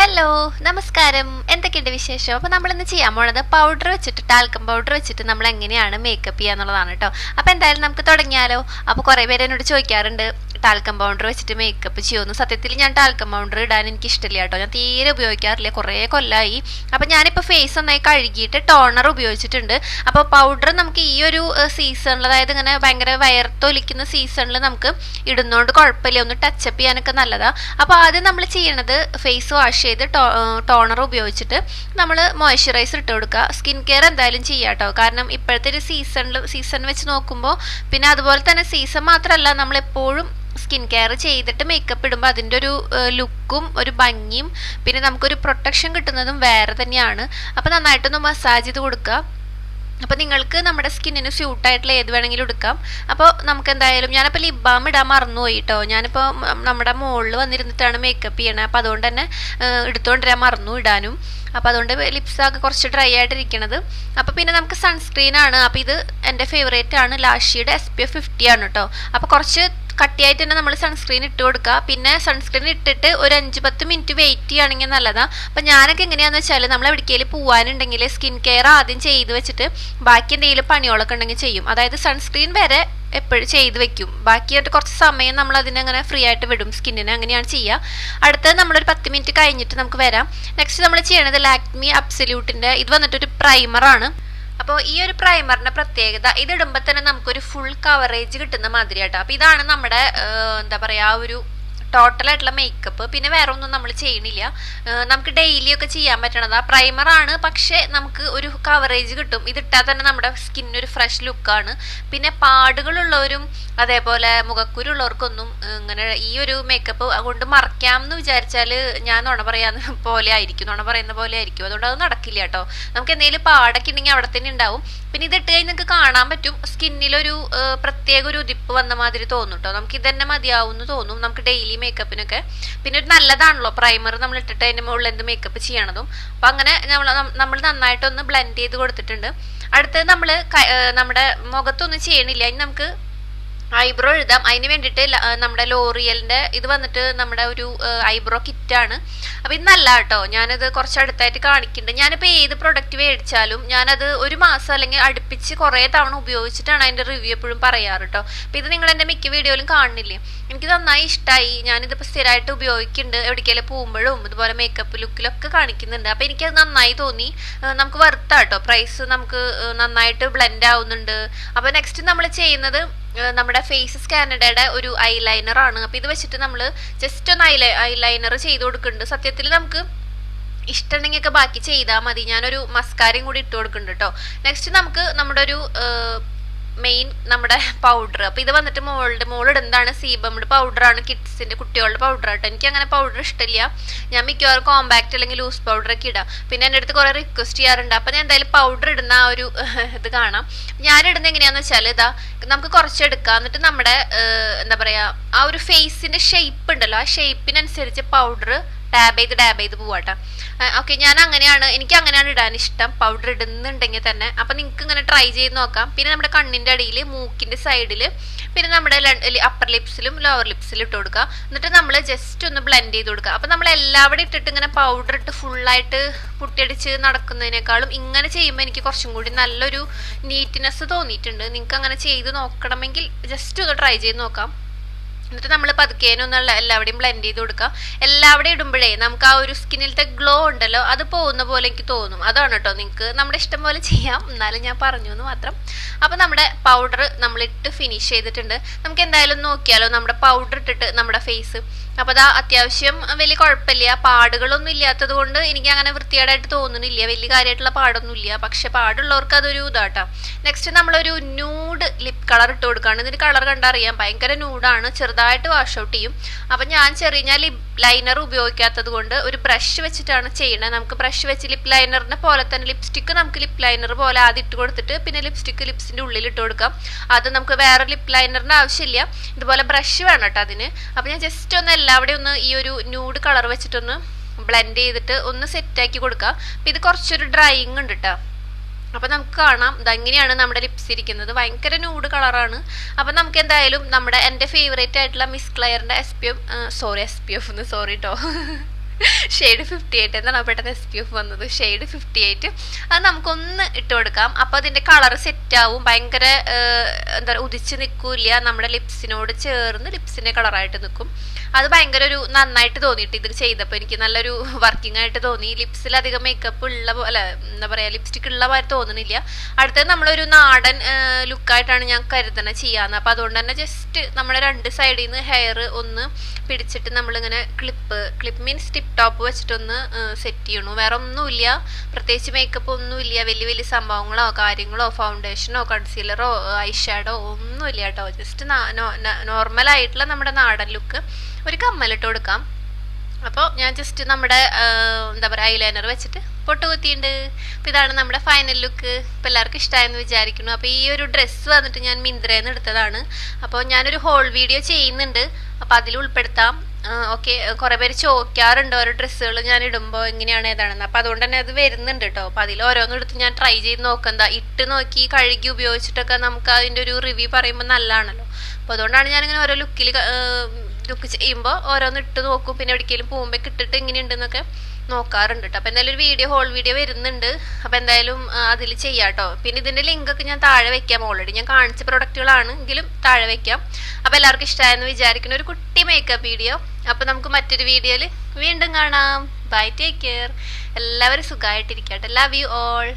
Hello നമസ്കാരം എന്തൊക്കെയുണ്ട് വിശേഷം? അപ്പോൾ നമ്മളിന്ന് ചെയ്യാൻ പോണത് പൗഡർ വെച്ചിട്ട് ടാൽക്കം പൗഡർ വെച്ചിട്ട് നമ്മൾ എങ്ങനെയാണ് മേക്കപ്പ് ചെയ്യുക എന്നുള്ളതാണ് കേട്ടോ. അപ്പോൾ എന്തായാലും നമുക്ക് തുടങ്ങിയാലോ. അപ്പോൾ കുറേ പേര് എന്നോട് ചോദിക്കാറുണ്ട് ടാൽക്കം പൗഡർ വെച്ചിട്ട് മേക്കപ്പ് ചെയ്യുമെന്ന്. സത്യത്തിൽ ഞാൻ ടാൽക്കം പൗഡർ ഇടാൻ എനിക്ക് ഇഷ്ടമില്ല കേട്ടോ. ഞാൻ തീരെ ഉപയോഗിക്കാറില്ല, കുറേ കൊല്ലമായി. അപ്പോൾ ഞാനിപ്പോൾ ഫേസ് നന്നായി കഴുകിയിട്ട് ടോണർ ഉപയോഗിച്ചിട്ടുണ്ട്. അപ്പോൾ പൗഡർ നമുക്ക് ഈ ഒരു സീസണിൽ, അതായത് ഇങ്ങനെ ഭയങ്കര വയർത്തൊലിക്കുന്ന സീസണിൽ നമുക്ക് ഇടുന്നതുകൊണ്ട് കുഴപ്പമില്ല, ഒന്ന് ടച്ചപ്പ് ചെയ്യാനൊക്കെ നല്ലതാണ്. അപ്പോൾ ആദ്യം നമ്മൾ ചെയ്യണത് ഫേസ് വാഷ് ചെയ്ത് ടോണർ ഉപയോഗിച്ചിട്ട് നമ്മൾ മോയ്സ്ചറൈസർ ഇട്ട് കൊടുക്കുക. സ്കിൻ കെയർ എന്തായാലും ചെയ്യാം കേട്ടോ. കാരണം ഇപ്പോഴത്തെ ഒരു സീസൺ വെച്ച് നോക്കുമ്പോൾ, പിന്നെ അതുപോലെ തന്നെ സീസൺ മാത്രമല്ല, നമ്മളെപ്പോഴും സ്കിൻ കെയർ ചെയ്തിട്ട് മേക്കപ്പ് ഇടുമ്പോൾ അതിൻ്റെ ഒരു ലുക്കും ഒരു ഭംഗിയും പിന്നെ നമുക്കൊരു പ്രൊട്ടക്ഷൻ കിട്ടുന്നതും വേറെ തന്നെയാണ്. അപ്പോൾ നന്നായിട്ടൊന്ന് മസാജ് ചെയ്ത് കൊടുക്കുക. അപ്പോൾ നിങ്ങൾക്ക് നമ്മുടെ സ്കിന്നിന് സ്യൂട്ടായിട്ടുള്ള ഏത് വേണമെങ്കിലും എടുക്കാം. അപ്പോൾ നമുക്ക് എന്തായാലും ഞാനപ്പോൾ ലിപ് ബാം ഇടാൻ മറന്നുപോയി കേട്ടോ. ഞാനിപ്പോൾ നമ്മുടെ മുകളിൽ വന്നിരുന്നിട്ടാണ് മേക്കപ്പ് ചെയ്യണത്. അപ്പോൾ അതുകൊണ്ട് തന്നെ എടുത്തുകൊണ്ടിരാൻ മറന്നു ഇടാനും. അപ്പോൾ അതുകൊണ്ട് ലിപ്സൊക്കെ കുറച്ച് ഡ്രൈ ആയിട്ടിരിക്കണത്. അപ്പോൾ പിന്നെ നമുക്ക് സൺസ്ക്രീനാണ്. അപ്പോൾ ഇത് എൻ്റെ ഫേവറേറ്റ് ആണ്, ലാഷിയുടെ SPF 50 ആണ് കേട്ടോ. അപ്പോൾ കുറച്ച് കട്ടിയായിട്ട് തന്നെ നമ്മൾ സൺസ്ക്രീൻ ഇട്ട് കൊടുക്കുക. പിന്നെ സൺസ്ക്രീൻ ഇട്ടിട്ട് ഒരു 5-10 മിനിറ്റ് വെയിറ്റ് ചെയ്യുകയാണെങ്കിൽ നല്ലതാണ്. അപ്പം ഞാനൊക്കെ എങ്ങനെയാണെന്ന് വെച്ചാൽ, നമ്മൾ എവിടേക്കെങ്കിലും പോകാനുണ്ടെങ്കിൽ സ്കിൻ കെയർ ആദ്യം ചെയ്ത് വെച്ചിട്ട് ബാക്കി എന്തെങ്കിലും പണികളൊക്കെ ഉണ്ടെങ്കിൽ ചെയ്യും. അതായത് സൺസ്ക്രീൻ വരെ എപ്പോഴും ചെയ്ത് വെക്കും, ബാക്കിയായിട്ട് കുറച്ച് സമയം നമ്മൾ അതിനങ്ങനെ ഫ്രീ ആയിട്ട് വിടും സ്കിന്നിന്. അങ്ങനെയാണ് ചെയ്യുക. അടുത്തത് നമ്മളൊരു 10 മിനിറ്റ് കഴിഞ്ഞിട്ട് നമുക്ക് വരാം. നെക്സ്റ്റ് നമ്മൾ ചെയ്യണത് ലാക്മി അബ്സല്യൂട്ടിൻ്റെ ഇത് വന്നിട്ടൊരു പ്രൈമറാണ്. അപ്പോൾ ഈ ഒരു പ്രൈമറിന്റെ പ്രത്യേകത, ഇതിടുമ്പോൾ തന്നെ നമുക്കൊരു ഫുൾ കവറേജ് കിട്ടുന്ന മാതിരിയാട്ടോ. അപ്പോൾ ഇതാണ് നമ്മുടെ എന്താ പറയുക, ആ ഒരു ടോട്ടലായിട്ടുള്ള മേക്കപ്പ്. പിന്നെ വേറെ ഒന്നും നമ്മൾ ചെയ്യണില്ല, നമുക്ക് ഡെയിലി ഒക്കെ ചെയ്യാൻ പറ്റണതാ. പ്രൈമറാണ്, പക്ഷേ നമുക്ക് ഒരു കവറേജ് കിട്ടും. ഇതിട്ടാൽ തന്നെ നമ്മുടെ സ്കിന്നൊരു ഫ്രഷ് ലുക്കാണ്. പിന്നെ പാടുകളുള്ളവരും അതേപോലെ മുഖക്കുരുള്ളവർക്കൊന്നും ഇങ്ങനെ ഈ ഒരു മേക്കപ്പ് കൊണ്ട് മറയ്ക്കാം എന്ന് വിചാരിച്ചാൽ ഞാൻ നുണ പറയുന്ന പോലെ ആയിരിക്കും, അതുകൊണ്ട് അത് നടക്കില്ല കേട്ടോ. നമുക്ക് എന്തെങ്കിലും പാടൊക്കെ ഉണ്ടെങ്കിൽ അവിടെ തന്നെ ഉണ്ടാവും. പിന്നെ ഇതിട്ട് കഴിഞ്ഞാൽ നിങ്ങൾക്ക് കാണാൻ പറ്റും സ്കിന്നിലൊരു പ്രത്യേക ഒരു ഉതിപ്പ് വന്ന മാതിരി തോന്നും കേട്ടോ. നമുക്ക് ഇതന്നെ മതിയാവുമെന്ന് തോന്നും നമുക്ക് ഡെയിലി മേക്കപ്പിനൊക്കെ. പിന്നെ ഒരു നല്ലതാണല്ലോ പ്രൈമർ നമ്മൾ ഇട്ടിട്ട് അതിൻ്റെ മുകളിൽ എന്ത് മേക്കപ്പ് ചെയ്യണതും. അപ്പം അങ്ങനെ നമ്മൾ നന്നായിട്ടൊന്ന് ബ്ലെൻഡ് ചെയ്ത് കൊടുത്തിട്ടുണ്ട്. അടുത്തത് നമ്മൾ നമ്മുടെ മുഖത്തൊന്നും ചെയ്യണില്ല. ഇനി നമുക്ക് ഐബ്രോ എഴുതാം. അതിന് വേണ്ടിയിട്ട് നമ്മുടെ ലോറിയലിൻ്റെ ഇത് വന്നിട്ട് നമ്മുടെ ഒരു ഐബ്രോ കിറ്റാണ്. അപ്പോൾ ഇത് നല്ല കേട്ടോ. ഞാനത് കുറച്ച് അടുത്തായിട്ട് കാണിക്കുന്നുണ്ട്. ഞാനിപ്പോൾ ഏത് പ്രൊഡക്റ്റ് മേടിച്ചാലും ഞാനത് ഒരു മാസം അല്ലെങ്കിൽ അടുപ്പിച്ച് കുറേ തവണ ഉപയോഗിച്ചിട്ടാണ് അതിൻ്റെ റിവ്യൂ എപ്പോഴും പറയാറ് കേട്ടോ. അപ്പോൾ ഇത് നിങ്ങൾ എൻ്റെ മിക്ക വീഡിയോയിലും കാണുന്നില്ലേ, എനിക്ക് നന്നായി ഇഷ്ടമായി. ഞാനിതിപ്പോൾ സ്ഥിരമായിട്ട് ഉപയോഗിക്കുന്നുണ്ട്. എവിടേക്കെങ്കിലും പോകുമ്പോഴും ഇതുപോലെ മേക്കപ്പ് ലുക്കിലൊക്കെ കാണിക്കുന്നുണ്ട്. അപ്പോൾ എനിക്കത് നന്നായി തോന്നി. നമുക്ക് വെറുത്താട്ടോ, പ്രൈസ് നമുക്ക് നന്നായിട്ട് ബ്ലെൻഡ് ആവുന്നുണ്ട്. അപ്പോൾ നെക്സ്റ്റ് നമ്മൾ ചെയ്യുന്നത് നമ്മുടെ ഫേസ് കാനഡയുടെ ഒരു ഐലൈനർ ആണ്. അപ്പോൾ ഇത് വെച്ചിട്ട് നമ്മൾ ജസ്റ്റ് ഒന്ന് ഐലൈനർ ചെയ്ത് കൊടുക്കുന്നുണ്ട്. സത്യത്തിൽ നമുക്ക് ഇഷ്ടമുണ്ടെങ്കിൽ ഒക്കെ ബാക്കി ചെയ്താൽ മതി. ഞാനൊരു മസ്കാരയും കൂടി ഇട്ട് കൊടുക്കുന്നുണ്ട് കേട്ടോ. നെക്സ്റ്റ് നമുക്ക് നമ്മുടെ ഒരു മെയിൻ നമ്മുടെ പൗഡർ. അപ്പോൾ ഇത് വന്നിട്ട് മോളിടുന്നതാണ് സീബംഡ് പൗഡറാണ്, കിഡ്സിൻ്റെ കുട്ടികളുടെ പൗഡർ ആട്ടോ. എനിക്ക് അങ്ങനെ പൗഡർ ഇഷ്ടമില്ല. ഞാൻ മിക്കവാറും കോമ്പാക്റ്റ് അല്ലെങ്കിൽ ലൂസ് പൗഡറൊക്കെ ഇടാം. പിന്നെ എൻ്റെ അടുത്ത് കുറേ റിക്വസ്റ്റ് ചെയ്യാറുണ്ട്. അപ്പോൾ ഞാൻ എന്തായാലും പൗഡർ ഇടുന്ന ആ ഒരു ഇത് കാണാം. ഞാനിടുന്നത് എങ്ങനെയാണെന്ന് വെച്ചാൽ, ഇതാ നമുക്ക് കുറച്ച് എടുക്കാം. എന്നിട്ട് നമ്മുടെ എന്താ പറയുക, ആ ഒരു ഫേസിൻ്റെ ഷേപ്പ് ഉണ്ടല്ലോ, ആ ഷേപ്പിനനുസരിച്ച് പൗഡർ ഡാബ് ചെയ്ത് പോവാട്ടോ. ഓക്കെ, എനിക്ക് അങ്ങനെയാണ് ഇടാൻ ഇഷ്ടം, പൗഡർ ഇടുന്നുണ്ടെങ്കിൽ തന്നെ. അപ്പം നിങ്ങൾക്ക് ഇങ്ങനെ ട്രൈ ചെയ്ത് നോക്കാം. പിന്നെ നമ്മുടെ കണ്ണിൻ്റെ അടിയിൽ, മൂക്കിൻ്റെ സൈഡിൽ, പിന്നെ നമ്മുടെ അപ്പർ ലിപ്സിലും ലോവർ ലിപ്സിലും ഇട്ട് കൊടുക്കുക. എന്നിട്ട് നമ്മൾ ജസ്റ്റ് ഒന്ന് ബ്ലെൻഡ് ചെയ്ത് കൊടുക്കുക. അപ്പം നമ്മൾ എല്ലാവരും ഇട്ടിട്ട് ഇങ്ങനെ പൗഡർ ഇട്ട് ഫുള്ളായിട്ട് പുട്ടിയടിച്ച് നടക്കുന്നതിനേക്കാളും ഇങ്ങനെ ചെയ്യുമ്പോൾ എനിക്ക് കുറച്ചും കൂടി നല്ലൊരു നീറ്റ്നെസ് തോന്നിയിട്ടുണ്ട്. നിങ്ങൾക്ക് അങ്ങനെ ചെയ്ത് നോക്കണമെങ്കിൽ ജസ്റ്റ് ഒന്ന് ട്രൈ ചെയ്ത് നോക്കാം. എന്നിട്ട് നമ്മൾ പതുക്കേനൊന്നുള്ള എല്ലാവിടെയും ബ്ലെൻഡ് ചെയ്ത് കൊടുക്കുക. എല്ലാവിടെയും ഇടുമ്പോഴേ നമുക്ക് ആ ഒരു സ്കിന്നിലത്തെ ഗ്ലോ ഉണ്ടല്ലോ, അത് പോകുന്ന പോലെ എനിക്ക് തോന്നും. അതാണ് കേട്ടോ. നിങ്ങൾക്ക് നമ്മുടെ ഇഷ്ടം പോലെ ചെയ്യാം, എന്നാലും ഞാൻ പറഞ്ഞു എന്ന് മാത്രം. അപ്പോൾ നമ്മുടെ പൗഡർ നമ്മളിട്ട് ഫിനിഷ് ചെയ്തിട്ടുണ്ട്. നമുക്ക് എന്തായാലും നോക്കിയാലോ നമ്മുടെ പൗഡർ ഇട്ടിട്ട് നമ്മുടെ ഫേസ്. അപ്പോൾ അതാ അത്യാവശ്യം വലിയ കുഴപ്പമില്ല, പാടുകളൊന്നും ഇല്ലാത്തത് കൊണ്ട് എനിക്ക് അങ്ങനെ വൃത്തികേടായിട്ട് തോന്നുന്നില്ല. വലിയ കാര്യമായിട്ടുള്ള പാടൊന്നുമില്ല. പക്ഷെ പാടുള്ളവർക്ക് അതൊരു ഇതാട്ടോ. നെക്സ്റ്റ് നമ്മളൊരു ന്യൂഡ് ലിപ് കളർ ഇട്ട് കൊടുക്കുകയാണ്. ഇതിന് കളർ കണ്ടറിയാം, ഭയങ്കര ന്യൂഡാണ്. ചെറുതായിട്ട് വാഷ് ഔട്ട് ചെയ്യും. അപ്പം ഞാൻ ലിപ് ലൈനർ ഉപയോഗിക്കാത്തത് കൊണ്ട് ഒരു ബ്രഷ് വെച്ചിട്ടാണ് ചെയ്യണത്. നമുക്ക് ബ്രഷ് വെച്ച് ലിപ് ലൈനറിനെ പോലെ തന്നെ ലിപ്സ്റ്റിക്ക് നമുക്ക് ലിപ് ലൈനർ പോലെ ആദ്യം ഇട്ട് കൊടുത്തിട്ട് പിന്നെ ലിപ്സ്റ്റിക്ക് ലിപ്സിൻ്റെ ഉള്ളിൽ ഇട്ട് കൊടുക്കാം. അത് നമുക്ക് വേറെ ലിപ് ലൈനറിന് ആവശ്യമില്ല. ഇതുപോലെ ബ്രഷ് വേണം കേട്ടോ അതിന്. അപ്പം ഞാൻ ജസ്റ്റ് ഒന്ന് എല്ലാവിടെയും ഒന്ന് ഈ ഒരു ന്യൂഡ് കളർ വെച്ചിട്ടൊന്ന് ബ്ലെൻഡ് ചെയ്തിട്ട് ഒന്ന് സെറ്റാക്കി കൊടുക്കുക. അപ്പം ഇത് കുറച്ചൊരു ഡ്രൈയിങ് ഉണ്ട് കേട്ടോ. അപ്പോൾ നമുക്ക് കാണാം ഇതെങ്ങനെയാണ് നമ്മുടെ ലിപ്സ് ഇരിക്കുന്നത്. ഭയങ്കര ന്യൂഡ് കളറാണ്. അപ്പോൾ നമുക്ക് എന്തായാലും എൻ്റെ ഫേവറേറ്റ് ആയിട്ടുള്ള മിസ് ക്ലെയറിൻ്റെ SPF സോറി കേട്ടോ ഷെയ്ഡ് 58 എന്നാണ് പെട്ടെന്ന് SPF വന്നത്. ഷെയ്ഡ് 58 അത് നമുക്കൊന്ന് ഇട്ട് കൊടുക്കാം. അപ്പോൾ അതിൻ്റെ കളർ സെറ്റാവും. ഭയങ്കര എന്താ പറയുക, ഉദിച്ച് നിൽക്കില്ല, നമ്മുടെ ലിപ്സിനോട് ചേർന്ന് ലിപ്സിൻ്റെ കളറായിട്ട് നിൽക്കും. അത് ഭയങ്കര ഒരു നന്നായിട്ട് തോന്നിയിട്ട് ഇത് ചെയ്തപ്പോൾ എനിക്ക് നല്ലൊരു വർക്കിംഗ് ആയിട്ട് തോന്നി. ലിപ്സിൽ അധികം മേക്കപ്പ് ഉള്ള പോലെ, എന്താ പറയുക, ലിപ്സ്റ്റിക് ഉള്ള പോലെ തോന്നുന്നില്ല. അടുത്തത് നമ്മളൊരു നാടൻ ലുക്കായിട്ടാണ് ഞാൻ കരുതണത് ചെയ്യാന്ന്. അപ്പോൾ അതുകൊണ്ട് തന്നെ ജസ്റ്റ് നമ്മുടെ രണ്ട് സൈഡിൽ നിന്ന് ഹെയർ ഒന്ന് പിടിച്ചിട്ട് നമ്മളിങ്ങനെ ക്ലിപ്പ് മീൻസ് ടിപ്പ് ടോപ്പ് വെച്ചിട്ടൊന്ന് സെറ്റ് ചെയ്യണു. വേറെ ഒന്നുമില്ല, പ്രത്യേകിച്ച് മേക്കപ്പ് ഒന്നുമില്ല, വലിയ വലിയ സംഭവങ്ങളോ കാര്യങ്ങളോ ഫൗണ്ടേഷനോ കൺസീലറോ ഐഷാഡോ ഒന്നുമില്ല കേട്ടോ. ജസ്റ്റ് നോർമലായിട്ടുള്ള നമ്മുടെ നാടൻ ലുക്ക്. ഒരു കമ്മലിട്ട് കൊടുക്കാം. അപ്പോൾ ഞാൻ ജസ്റ്റ് നമ്മുടെ എന്താ പറയുക ഐലൈനർ വെച്ചിട്ട് പൊട്ട് കുത്തിയിട്ടുണ്ട്. അപ്പോൾ ഇതാണ് നമ്മുടെ ഫൈനൽ ലുക്ക്. ഇപ്പോൾ എല്ലാവർക്കും ഇഷ്ടമായെന്ന് വിചാരിക്കുന്നു. അപ്പോൾ ഈ ഒരു ഡ്രസ്സ് വന്നിട്ട് ഞാൻ മിന്ത്രയിൽ നിന്ന് എടുത്തതാണ്. അപ്പോൾ ഞാനൊരു ഹോൾ വീഡിയോ ചെയ്യുന്നുണ്ട്, അപ്പോൾ അതിൽ ഉൾപ്പെടുത്താം. ഓക്കെ, കുറേ പേര് ചോദിക്കാറുണ്ട് ഓരോ ഡ്രസ്സുകൾ ഞാൻ ഇടുമ്പോൾ എങ്ങനെയാണ് ഏതാണെന്ന്. അപ്പോൾ അതുകൊണ്ട് തന്നെ അത് വരുന്നുണ്ട് കേട്ടോ. അപ്പോൾ അതിൽ ഓരോന്നും എടുത്ത് ഞാൻ ട്രൈ ചെയ്ത് നോക്കാം. ഇട്ട് നോക്കി കഴുകി ഉപയോഗിച്ചിട്ടൊക്കെ നമുക്ക് അതിൻ്റെ ഒരു റിവ്യൂ പറയുമ്പോൾ നല്ലതാണല്ലോ. അപ്പോൾ അതുകൊണ്ടാണ് ഞാനിങ്ങനെ ഓരോ ലുക്ക് ചെയ്യുമ്പോൾ ഓരോന്ന് ഇട്ട് നോക്കും. പിന്നെ എവിടേക്കെങ്കിലും പോകുമ്പോൾ ഇട്ടിട്ട് എങ്ങനെയുണ്ടെന്നൊക്കെ നോക്കാറുണ്ട് കേട്ടോ. അപ്പോൾ എന്തായാലും ഒരു ഹോൾ വീഡിയോ വരുന്നുണ്ട്. അപ്പോൾ എന്തായാലും അതിൽ ചെയ്യാം കേട്ടോ. പിന്നെ ഇതിൻ്റെ ലിങ്കൊക്കെ ഞാൻ താഴെ വെക്കാം. ഓൾറെഡി ഞാൻ കാണിച്ച പ്രൊഡക്റ്റുകളാണ് എങ്കിലും താഴെ വെക്കാം. അപ്പോൾ എല്ലാവർക്കും ഇഷ്ടമായെന്ന് വിചാരിക്കുന്ന ഒരു കുട്ടി മേക്കപ്പ് വീഡിയോ. അപ്പോൾ നമുക്ക് മറ്റൊരു വീഡിയോയിൽ വീണ്ടും കാണാം. Bye, take care. എല്ലാവരും സുഖമായിട്ടിരിക്കട്ടെ. Love you all.